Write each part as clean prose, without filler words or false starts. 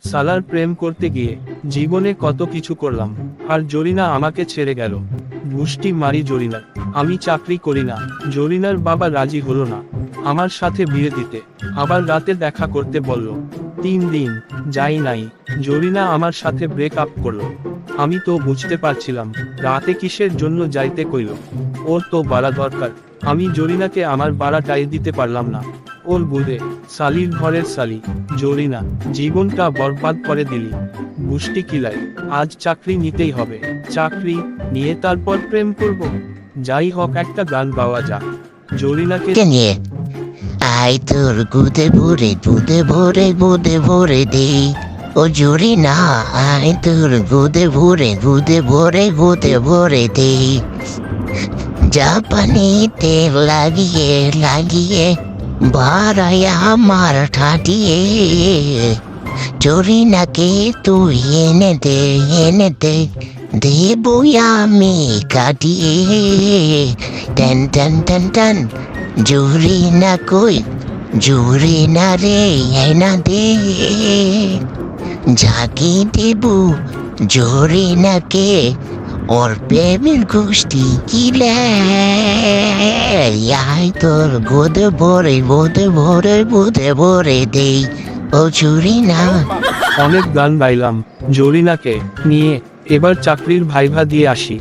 সালার প্রেম করতে গিয়ে জীবনে কত কিছু করলাম, আর জরিনা আমাকে ছেড়ে গেল। গুষ্টি মারি জরিনার। আমি চাকরি করি না। জরিনার বাবা রাজি হলো না আমার সাথে বিয়ে দিতে, আবার রাতে দেখা করতে বলল। 3 দিন যাই নাই, জরিনা আমার সাথে ব্রেক আপ করলো। আমি তো বুঝতে পারছিলাম রাতে কিসের জন্য যাইতে কইল। ওর তো বাড়া দরকার, আমি জরিনাকে আমার বাড়াটাই দিতে পারলাম না। ওর বুড়ে সালির ঘরের সালি জরিনা, জীবনটা বরবাদ করে দিলি। গুষ্টি কিলাই, আজ চাকরি নিতেই হবে। চাকরি নিয়ে তারপর প্রেম করব। যাই হোক, একটা গান গাওয়া যাক। জরিনাকে নিয়ে আই তোর গুদে ভরে দে ও জুড়ি না, আই তোর গুদে ভরে দে। জাপানিতে লাগিয়ে বাড়ায় আমার ঠাটিয়ে, জরিনাকে তুই এনে দে দেবো আমি কাটিয়ে। টান টান টান টান জরিনা কই, জরিনা রে এনা দে, ঝাঁকি দেবো জরিনাকে ওর প্রেমের গোষ্ঠী কিলে। তোর গোদে ভরে দেই ও জরিনা। অনেক গান গাইলাম জরিনাকে নিয়ে। এবার চাকরির ভাইভা দিয়ে আসি,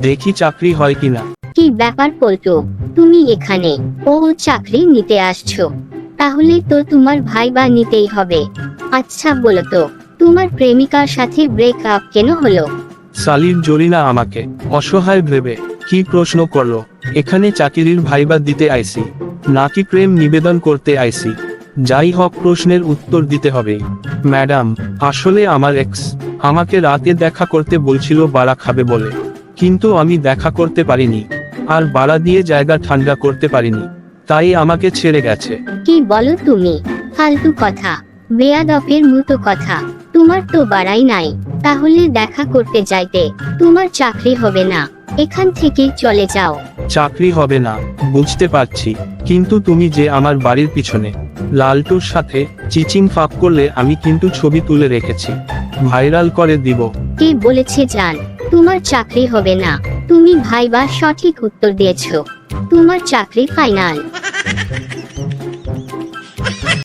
দেখি চাকরি হয় কিনা। কি ব্যাপার পল্টু, তুমি এখানে? ও চাকরি নিতে আসছো? তাহলে তো তোমার ভাইবা নিতেই হবে। আচ্ছা বলো তো, তোমার প্রেমিকার সাথে ব্রেক আপ কেন হলো? সালির জরিনা আমাকে অসহায় ভেবে কি প্রশ্ন করলো? এখানে চাকরির ভাইবা দিতে আইছি নাকি প্রেম নিবেদন করতে আইছি? যাই হোক, প্রশ্নের উত্তর দিতে হবে। ম্যাডাম, আসলে আমার এক্স আমাকে রাতে দেখা করতে বলছিল বাড়া খাবে বলে, কিন্তু আমি দেখা করতে পারিনি, আর বাড়া দিয়ে জায়গা ঠান্ডা করতে পারিনি, তাই আমাকে ছেড়ে গেছে। কি বলো তুমি? ফালতু কথা, বেয়াদপের মতো কথা। তোমার তো বাড়াই নাই, তাহলে দেখা করতে যাইতে। তোমার চাকরি হবে না, এখান থেকে চলে যাও। চাকরি হবে না বুঝতে পারছি, কিন্তু তুমি যে আমার বাড়ির পিছনে লালটুর সাথে চিচিং ফাঁক করলে, আমি কিন্তু ছবি তুলে রেখেছি, ভাইরাল করে দিব। কে বলেছে জান তোমার চাকরি হবে না? তুমি ভাইবা সঠিক উত্তর দিয়েছো, তোমার চাকরি ফাইনাল।